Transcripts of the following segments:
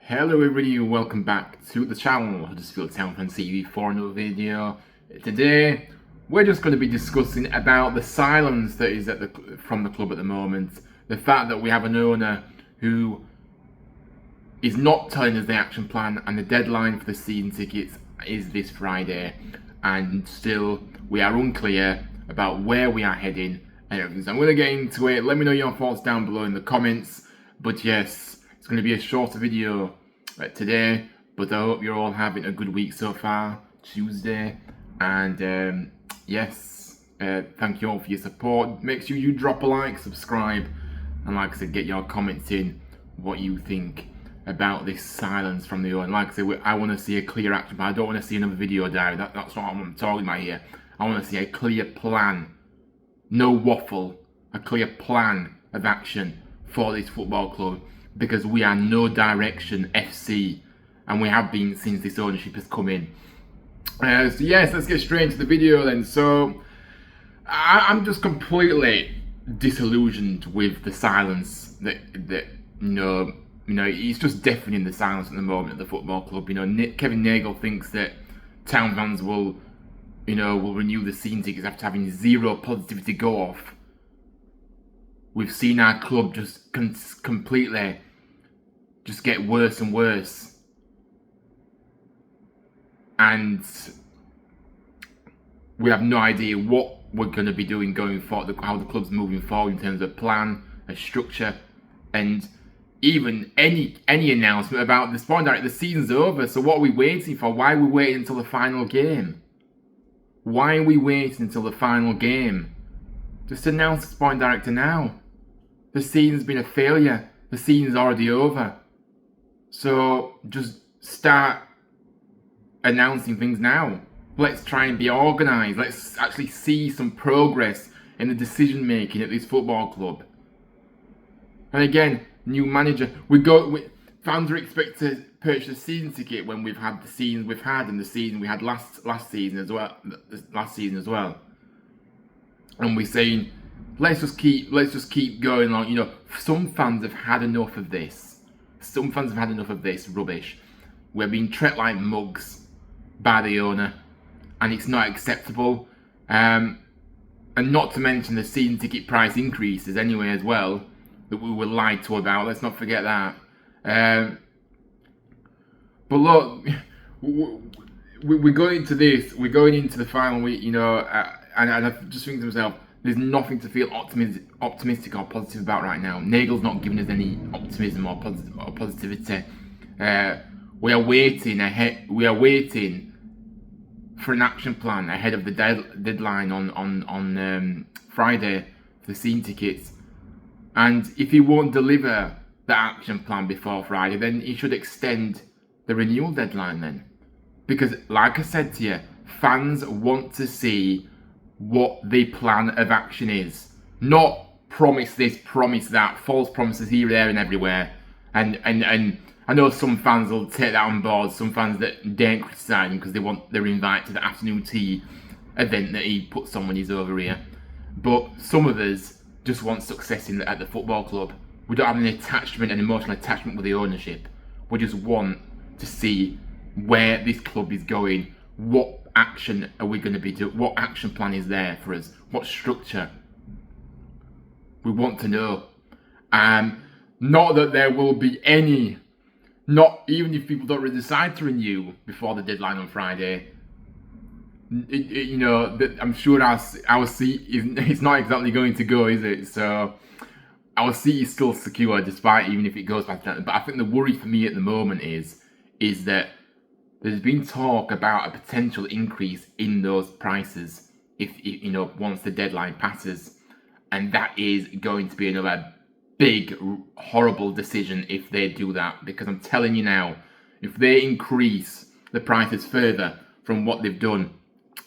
Hello everybody, welcome back to the channel, Huddersfield Town Fan TV for another video. Today, we're just going to be discussing about the silence that is from the club at the moment. The fact that we have an owner who is not telling us the action plan, and the deadline for the season tickets is this Friday, and still we are unclear about where we are heading and everything. So I'm going to get into it. Let me know your thoughts down below in the comments. But yes, it's going to be a shorter video today, but I hope you're all having a good week so far, Tuesday. And yes, thank you all for your support. Make sure you drop a like, subscribe, and like I said, get your comments in what you think about this silence from the owner. Like I said, I want to see a clear action plan. I don't want to see another video diary. That's what I'm talking about here. I want to see a clear plan, no waffle, a clear plan of action for this football club, because we are no direction FC, and we have been since this ownership has come in. So yes, let's get straight into the video then. So I'm just completely disillusioned with the silence that it's just deafening, the silence at the moment at the football club. Kevin Nagle thinks that town fans will renew the season tickets after having zero positivity go off. We've seen our club just completely just get worse and worse. And we have no idea what we're going to be doing going forward, how the club's moving forward in terms of plan, a structure, and even any announcement about the sport director. The season's over, so what are we waiting for? Why are we waiting until the final game? Why are we waiting until the final game? Just announce the sport director now. The season's been a failure. The season's already over. So just start announcing things now. Let's try and be organised. Let's actually see some progress in the decision making at this football club. And again, new manager. Fans are expected to purchase a season ticket when we've had the seasons we've had, and the season we had last season as well. And we're saying, let's just keep going on. Some fans have had enough of this. Some fans have had enough of this rubbish. We're being treated like mugs by the owner, and it's not acceptable. And not to mention the season ticket price increases anyway as well, that we were lied to about. Let's not forget that. But look, we're going into this. We're going into the final week, and I just think to myself, there's nothing to feel optimistic or positive about right now. Nagle's not giving us any optimism or positivity. We are waiting for an action plan ahead of the deadline on Friday for the season tickets. And if he won't deliver the action plan before Friday, then he should extend the renewal deadline then. Because, like I said to you, fans want to see what the plan of action is. Not promise this, promise that, false promises here, there and everywhere. And I know some fans will take that on board, some fans that daren't criticise him because they want their invite to the afternoon tea event that he puts on when he's over here. But some of us just want success at the football club. We don't have any attachment, an emotional attachment with the ownership. We just want to see where this club is going. What action are we going to be doing? What action plan is there for us? What structure? We want to know. Not that there will be any, not even if people don't really decide to renew before the deadline on Friday. I'm sure our seat it's not exactly going to go, is it? So our seat is still secure, despite even if it goes back to that. But I think the worry for me at the moment is that there's been talk about a potential increase in those prices if once the deadline passes, and that is going to be another big, horrible decision if they do that. Because I'm telling you now, if they increase the prices further from what they've done,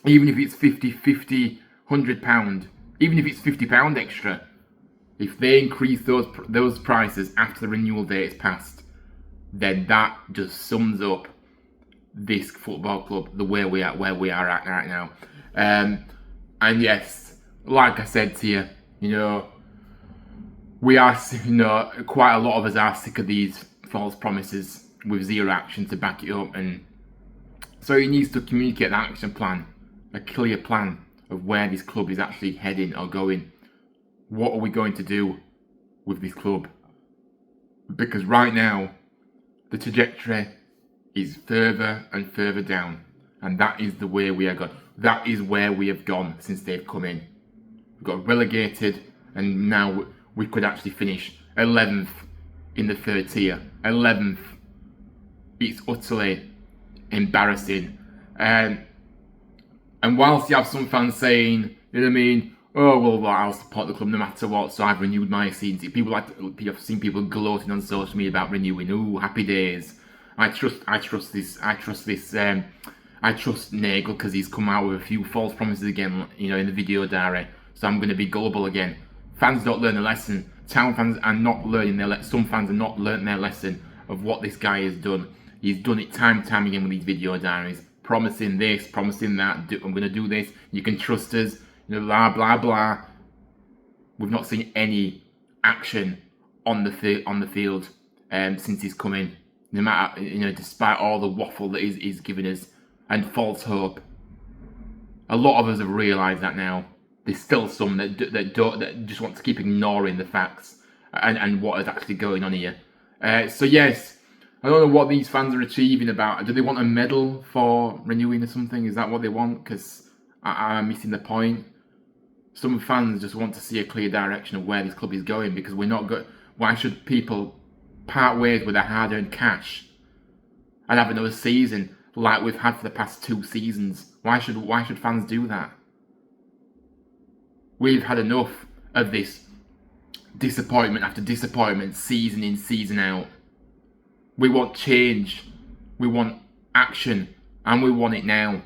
even if it's £50, £100, even if it's £50 extra, if they increase those prices after the renewal date is passed, then that just sums up this football club, the way where we are at right now. And yes, like I said to you, we are, quite a lot of us are sick of these false promises with zero action to back it up. And so he needs to communicate an action plan, a clear plan of where this club is actually heading or going. What are we going to do with this club? Because right now, the trajectory is further and further down. And that is the way we are going. That is where we have gone since they've come in. We got relegated, and now we could actually finish 11th in the third tier. 11th. It's utterly embarrassing. And whilst you have some fans saying, you know what I mean, oh well, I'll support the club no matter what, so I've renewed my season. I've seen people gloating on social media about renewing. Ooh, happy days. I trust Nagle because he's come out with a few false promises again, you know, in the video diary. So I'm going to be gullible again. Fans don't learn a lesson. Town fans are not learning their lesson. Some fans have not learned their lesson of what this guy has done. He's done it time and time again with these video diaries, promising this, promising that. I'm going to do this. You can trust us. You know, blah blah blah. We've not seen any action on the field since he's come in. No matter, you know, despite all the waffle that he's given us and false hope. A lot of us have realised that now. There's still some that just want to keep ignoring the facts and what is actually going on here. So yes, I don't know what these fans are achieving about. Do they want a medal for renewing or something? Is that what they want? Because I'm missing the point. Some fans just want to see a clear direction of where this club is going, because we're not good. Why should people part ways with their hard-earned cash and have another season like we've had for the past 2 seasons? Why should fans do that? We've had enough of this disappointment after disappointment, season in, season out. We want change, we want action, and we want it now.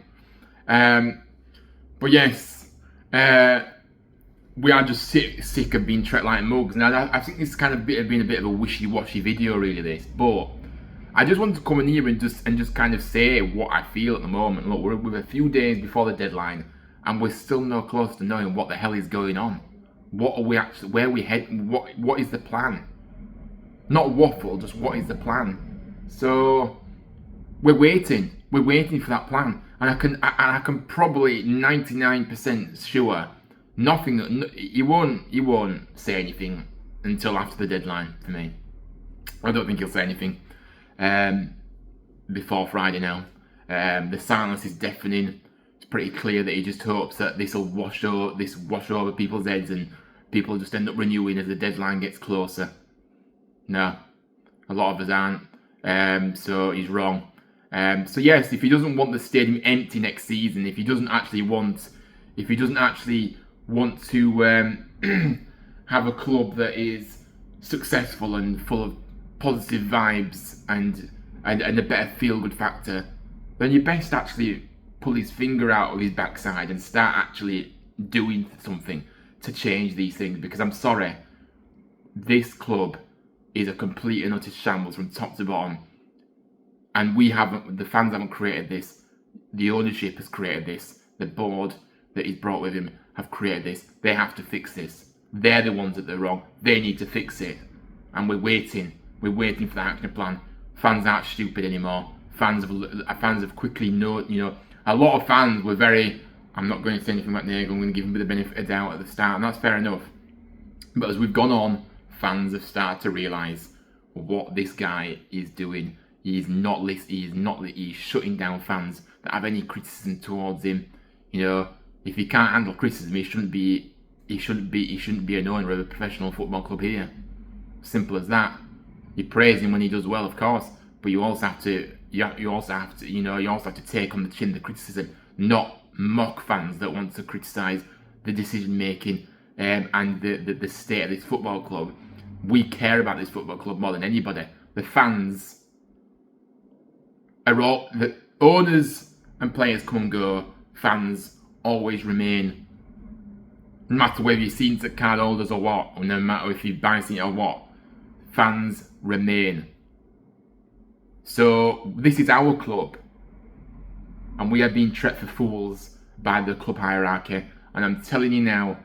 But yes, we are just sick of being treated like mugs. Now, I think this has kind of been a bit of a wishy-washy video, really, this. But I just wanted to come in here and just kind of say what I feel at the moment. Look, we're a few days before the deadline, and we're still no closer to knowing what the hell is going on. What are we actually? Where are we heading? What is the plan? Not waffle, just what is the plan? So we're waiting for that plan, and I can probably 99% sure nothing. He won't say anything until after the deadline for me. I don't think he'll say anything before Friday now. The silence is deafening. It's pretty clear that he just hopes that this will wash over people's heads and people just end up renewing as the deadline gets closer. No, a lot of us aren't. So he's wrong. So yes, if he doesn't want the stadium empty next season, if he doesn't actually want to have a club that is successful and full of positive vibes and a better feel-good factor, then you best actually pull his finger out of his backside and start actually doing something to change these things. Because I'm sorry, this club is a complete and utter shambles from top to bottom, and the fans haven't created this. The ownership has created this. The board that he's brought with him have created this. They have to fix this. They're the ones that are wrong. They need to fix it, and we're waiting for the action plan. Fans aren't stupid anymore. Fans have quickly known, you know, a lot of fans were very, I'm not going to say anything about Nagle, I'm going to give him the benefit of doubt at the start, and that's fair enough. But as we've gone on, fans have started to realise what this guy is doing. He's shutting down fans that have any criticism towards him. You know, if he can't handle criticism, he shouldn't be an owner of a professional football club here. Simple as that. You praise him when he does well, of course, but you also have to take on the chin the criticism, not mock fans that want to criticise the decision making and the state of this football club. We care about this football club more than anybody. The fans are all, the owners and players come and go. Fans always remain. No matter whether you're season card holders or what, or no matter if you buy season or what, fans remain. So this is our club, and we are being treated for fools by the club hierarchy. And I'm telling you now,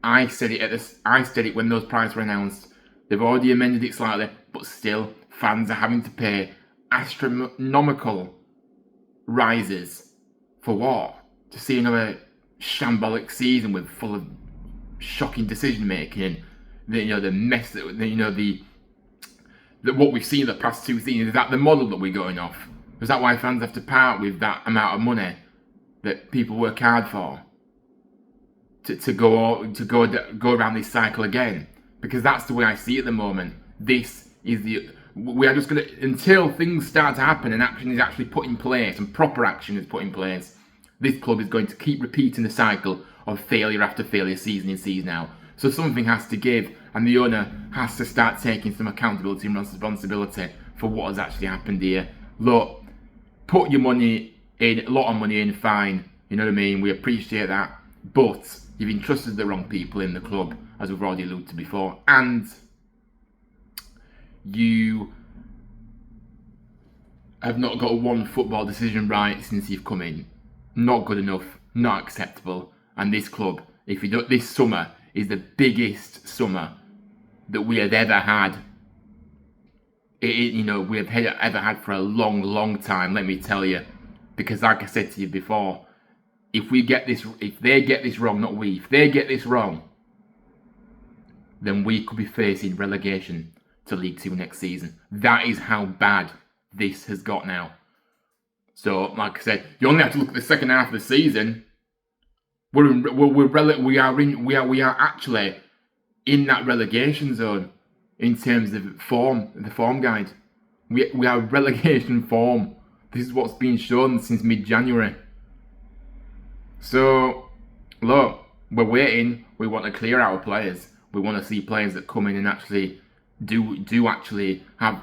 I said it when those prices were announced. They've already amended it slightly, but still, fans are having to pay astronomical rises for what? To see another shambolic season with full of shocking decision making, the mess that what we've seen in the past 2 seasons. Is that the model that we're going off? Is that why fans have to part with that amount of money that people work hard for to go around this cycle again? Because that's the way I see it at the moment. This is we are just going to, until things start to happen and action is actually put in place and proper action is put in place, this club is going to keep repeating the cycle of failure after failure, season in, season out. So something has to give, and the owner has to start taking some accountability and responsibility for what has actually happened here. Look, put your money in, a lot of money in, fine. You know what I mean? We appreciate that. But you've entrusted the wrong people in the club, as we've already alluded to before. And you have not got one football decision right since you've come in. Not good enough, not acceptable. And this club, if you don't, this summer is the biggest summer that we have ever had. We have ever had for a long, long time, let me tell you. Because like I said to you before, if they get this wrong, not we, if they get this wrong, then we could be facing relegation to League 2 next season. That is how bad this has got now. So, like I said, you only have to look at the second half of the season. We are actually in that relegation zone in terms of form, the form guide. We are relegation form. This is what's been shown since mid-January. So, look, we're waiting. We want to clear our players. We want to see players that come in and actually do actually have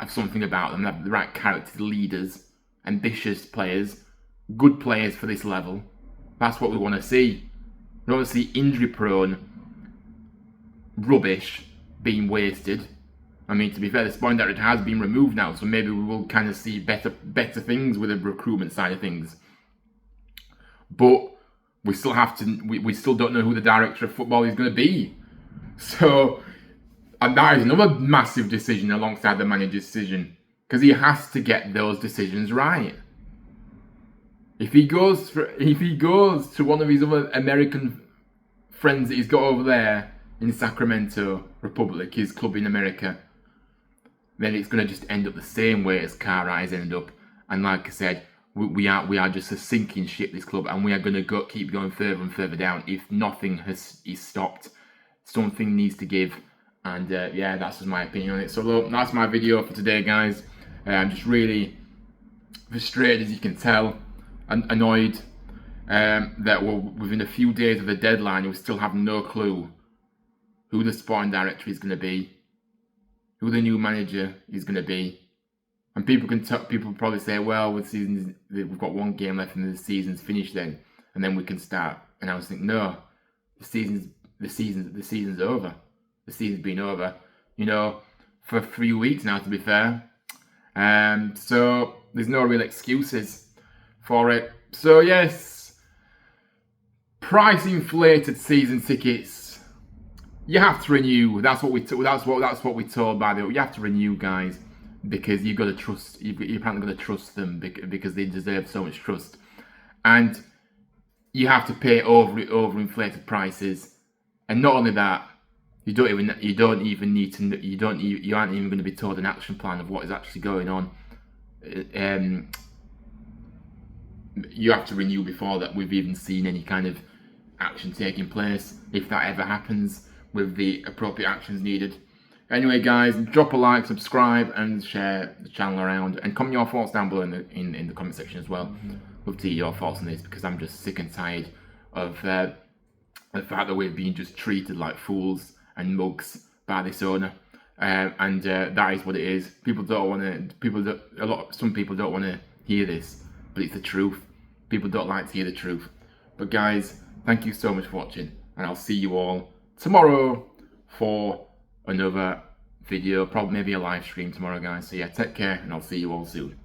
something about them, have the right character, leaders, ambitious players, good players for this level. That's what we want to see. We don't want to see injury-prone rubbish being wasted. I mean, to be fair, the spine director has been removed now, so maybe we will kind of see better things with the recruitment side of things. But we still have to. We still don't know who the director of football is going to be. So, and that is another massive decision alongside the manager's decision, because he has to get those decisions right. If he goes to one of his other American friends that he's got over there in Sacramento Republic, his club in America, then it's going to just end up the same way as Cartwright's ended up. And like I said, we are just a sinking ship, this club, and we are going to keep going further and further down if nothing is stopped. Something needs to give, and yeah, that's just my opinion on it. So look, that's my video for today, guys. I'm just really frustrated, as you can tell, and annoyed that we're within a few days of the deadline. We still have no clue who the sporting director is going to be, who the new manager is going to be. And people probably say, well, we've got one game left and the season's finished then, and then we can start. And I was thinking, no, the season's over. The season's been over, for 3 weeks now, to be fair. So there's no real excuses for it. So yes, price inflated season tickets. You have to renew. That's what we told by the way. You have to renew, guys, because you've got to trust. You're apparently going to trust them because they deserve so much trust, and you have to pay over inflated prices. And not only that, you aren't even going to be told an action plan of what is actually going on. You have to renew before that we've even seen any kind of action taking place, if that ever happens, with the appropriate actions needed. Anyway, guys, drop a like, subscribe, and share the channel around, and comment your thoughts down below in the comment section as well. Love to hear your thoughts on this, because I'm just sick and tired of the fact that we're being just treated like fools and mugs by this owner, and that is what it is. Some people don't want to hear this, but it's the truth. People don't like to hear the truth. But guys, thank you so much for watching, and I'll see you all tomorrow for another video, probably maybe a live stream tomorrow, guys. So yeah, take care, and I'll see you all soon.